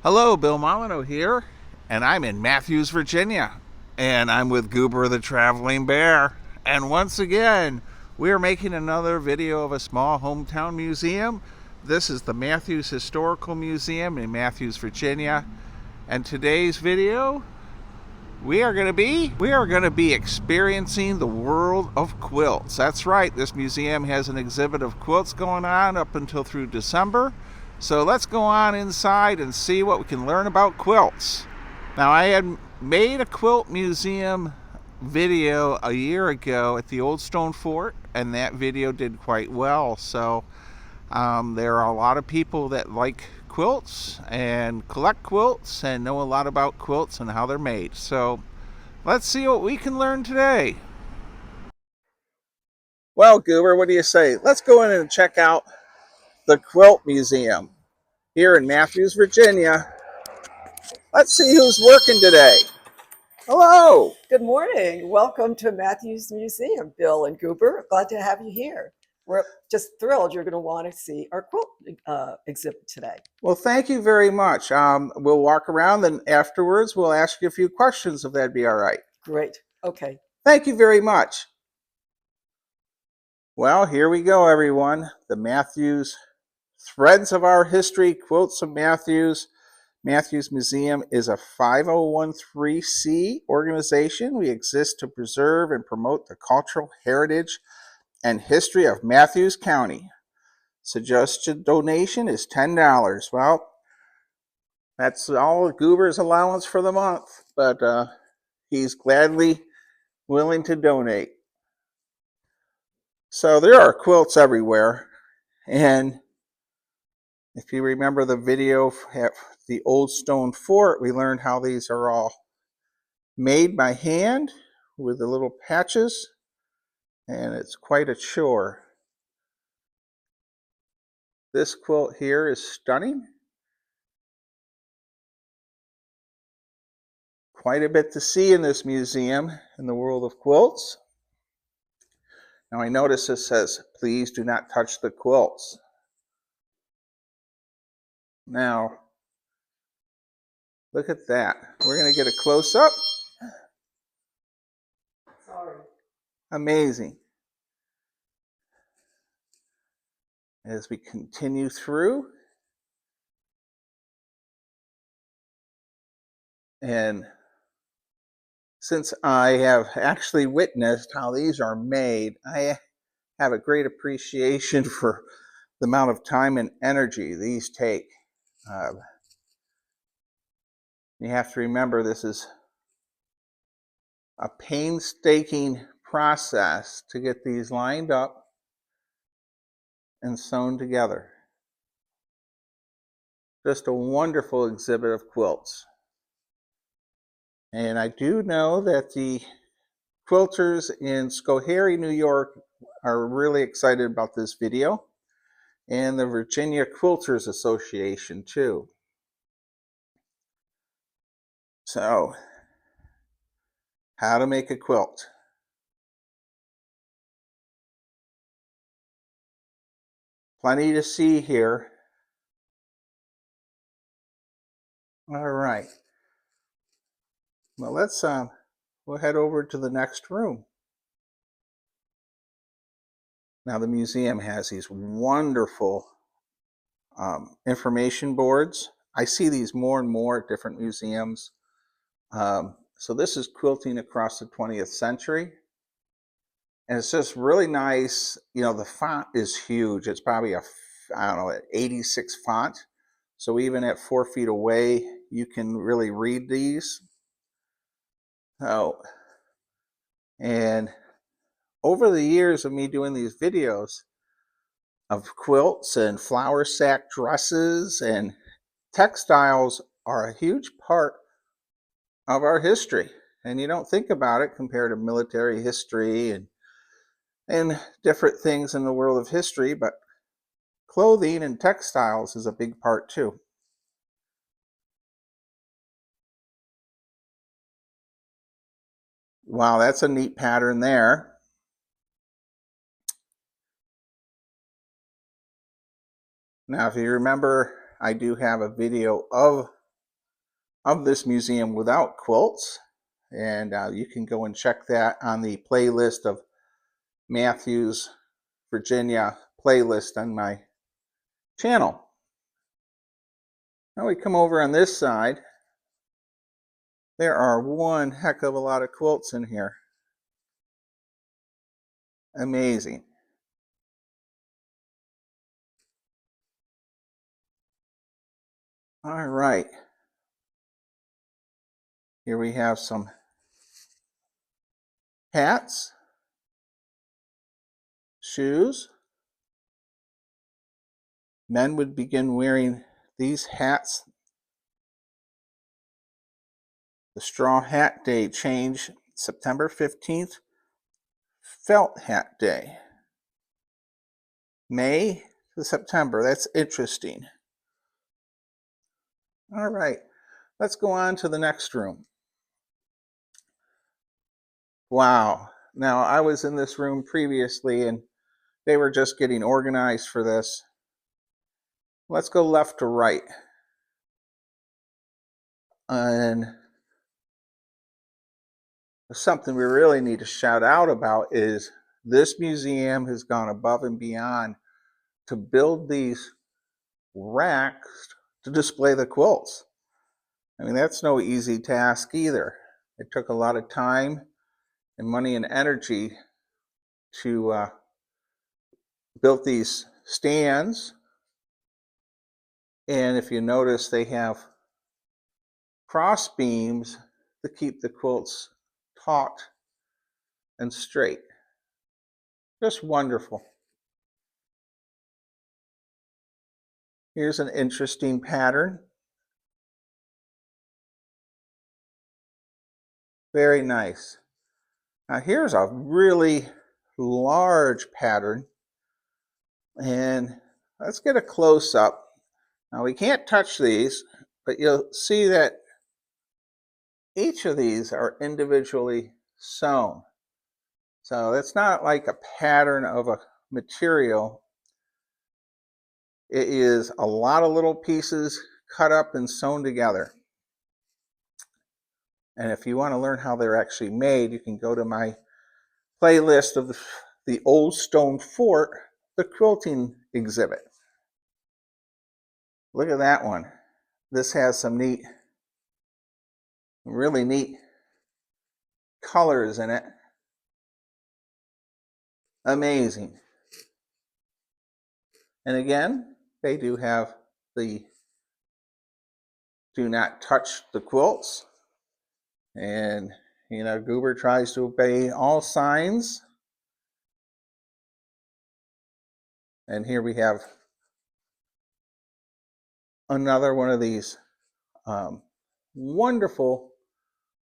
Hello, Bill Molyneux here, and I'm in Mathews, Virginia, and I'm with Goober the Traveling Bear. And once again, we are making another video of a small hometown museum. This is the Mathews Historical Museum in Mathews, Virginia. And today's video, we are going to be experiencing the world of quilts. That's right. This museum has an exhibit of quilts going on up until through December. So let's go on inside and see what we can learn about quilts. Now, I had made a quilt museum video a year ago at the Old Stone Fort, and that video did quite well. So there are a lot of people that like quilts and collect quilts and know a lot about quilts and how they're made. So let's see what we can learn today. Well, Goober, what do you say? Let's go in and check out the Quilt Museum here in Mathews, Virginia. Let's see who's working today. Hello. Good morning. Welcome to Mathews Museum, Bill and Goober. Glad to have you here. We're just thrilled you're going to want to see our quilt exhibit today. Well, thank you very much. We'll walk around, and afterwards we'll ask you a few questions if that'd be all right. Great. Okay. Thank you very much. Well, here we go, everyone. The Mathews Threads of Our History, Quilts of Mathews. Mathews Museum is a 5013C organization. We exist to preserve and promote the cultural heritage and history of Mathews County. Suggested donation is $10. Well, that's all Goober's allowance for the month, but he's gladly willing to donate. So there are quilts everywhere, and if you remember the video at the Old Stone Fort, we learned how these are all made by hand with the little patches, and it's quite a chore. This quilt here is stunning. Quite a bit to see in this museum in the world of quilts. Now I notice it says, please do not touch the quilts. Now, look at that. We're going to get a close-up. Sorry. Amazing. As we continue through, and since I have actually witnessed how these are made, I have a great appreciation for the amount of time and energy these take. You have to remember this is a painstaking process to get these lined up and sewn together. Just a wonderful exhibit of quilts. And I do know that the quilters in Schoharie, New York are really excited about this video, and the Virginia Quilters Association too. So, how to make a quilt. Plenty to see here. All right. Well, we'll head over to the next room. Now the museum has these wonderful information boards. I see these more and more at different museums. So this is quilting across the 20th century. And it's just really nice. You know, the font is huge. It's probably I don't know, 86 font. So even at 4 feet away, you can really read these. Oh, and over the years of me doing these videos of quilts and flour sack dresses, and textiles are a huge part of our history. And you don't think about it compared to military history and different things in the world of history, but clothing and textiles is a big part too. Wow, that's a neat pattern there. Now, if you remember, I do have a video of of this museum without quilts. And you can go and check that on the playlist of Mathews, Virginia playlist on my channel. Now we come over on this side. There are one heck of a lot of quilts in here. Amazing. All right. Here we have some hats, shoes. Men would begin wearing these hats. The Straw Hat Day change, September 15th. Felt Hat Day. May to September. That's interesting. All right. Let's go on to the next room. Wow. Now, I was in this room previously and they were just getting organized for this. Let's go left to right. And something we really need to shout out about is this museum has gone above and beyond to build these racks to display the quilts. I mean, that's no easy task either. It took a lot of time and money and energy to build these stands. And if you notice, they have cross beams to keep the quilts taut and straight. Just wonderful. Here's an interesting pattern. Very nice. Now here's a really large pattern. And let's get a close-up. Now we can't touch these, but you'll see that each of these are individually sewn. So it's not like a pattern of a material. It is a lot of little pieces cut up and sewn together. And if you want to learn how they're actually made, you can go to my playlist of the Old Stone Fort, the quilting exhibit. Look at that one. This has some really neat colors in it. Amazing. And again, they do have the do not touch the quilts. And, you know, Goober tries to obey all signs. And here we have another one of these wonderful,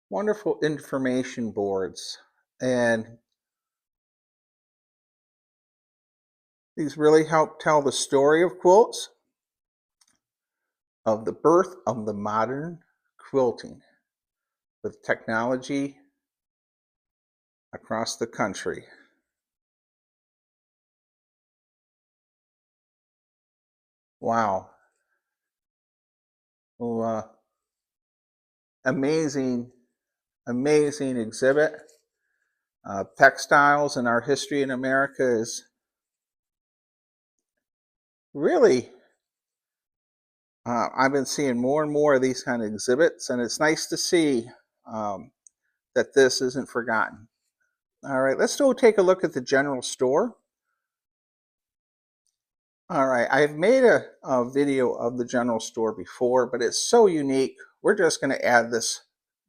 wonderful information boards. And these really help tell the story of quilts, of the birth of the modern quilting with technology across the country. Wow. Well, amazing, amazing exhibit. Textiles and our history in America is really, I've been seeing more and more of these kind of exhibits, and it's nice to see that this isn't forgotten. All right, let's go take a look at the general store. All right, I've made a video of the general store before, but it's so unique. We're just going to add this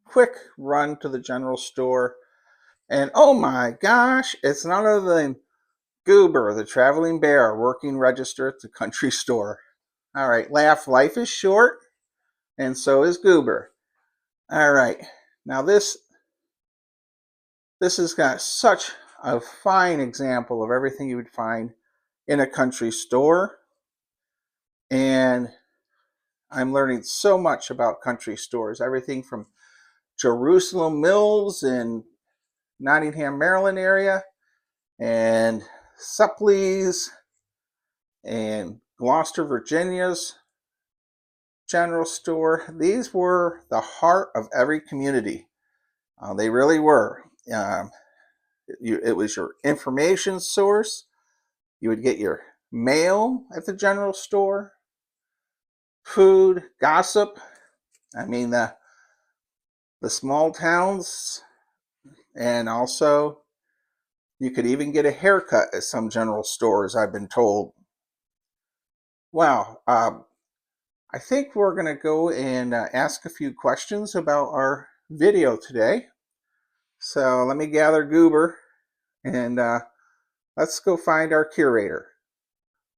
quick run to the general store. And oh my gosh, it's none other than Goober, the traveling bear, working register at the country store. All right, laugh, life is short, and so is Goober. All right, now this has got such a fine example of everything you would find in a country store. And I'm learning so much about country stores, everything from Jerusalem Mills in Nottingham, Maryland area, and Supley's and Gloucester, Virginia's general store. These were the heart of every community. They really were. It was your information source. You would get your mail at the general store, food, gossip. I mean, the small towns, and also you could even get a haircut at some general stores, I've been told. Wow. I think we're going to go and ask a few questions about our video today. So let me gather Goober and let's go find our curator.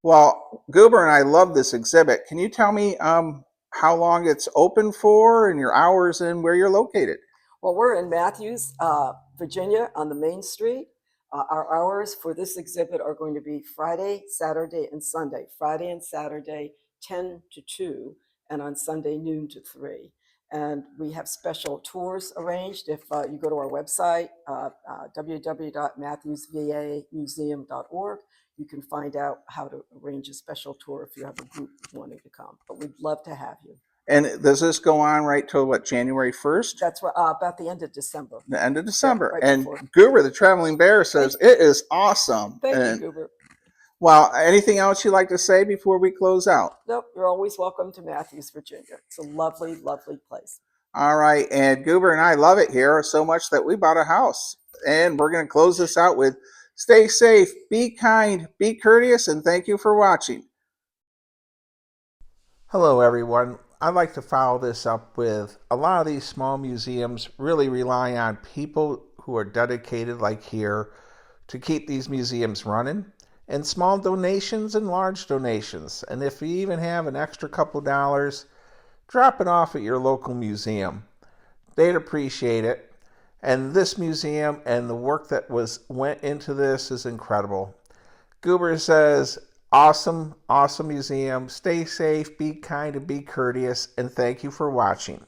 Well, Goober and I love this exhibit. Can you tell me how long it's open for and your hours and where you're located? Well, we're in Mathews, Virginia, on the Main Street. Our hours for this exhibit are going to be Friday, Saturday, and Sunday. Friday and Saturday, 10 to 2, and on Sunday, noon to 3. And we have special tours arranged. If you go to our website, www.mathewsvamuseum.org, you can find out how to arrange a special tour if you have a group wanting to come. But we'd love to have you. And does this go on right till what, January 1st? That's right, about the end of December. The end of December. Yeah, right and before. Goober, the traveling bear, says it is awesome. Thank and, you, Goober. Well, anything else you'd like to say before we close out? Nope, you're always welcome to Mathews, Virginia. It's a lovely, lovely place. All right, and Goober and I love it here so much that we bought a house. And we're going to close this out with stay safe, be kind, be courteous, and thank you for watching. Hello, everyone. I'd like to follow this up with a lot of these small museums really rely on people who are dedicated, like here, to keep these museums running, and small donations and large donations. And if you even have an extra couple dollars, drop it off at your local museum. They'd appreciate it. And this museum and the work that went into this is incredible. Goober says, awesome, awesome museum. Stay safe, be kind, and be courteous. And thank you for watching.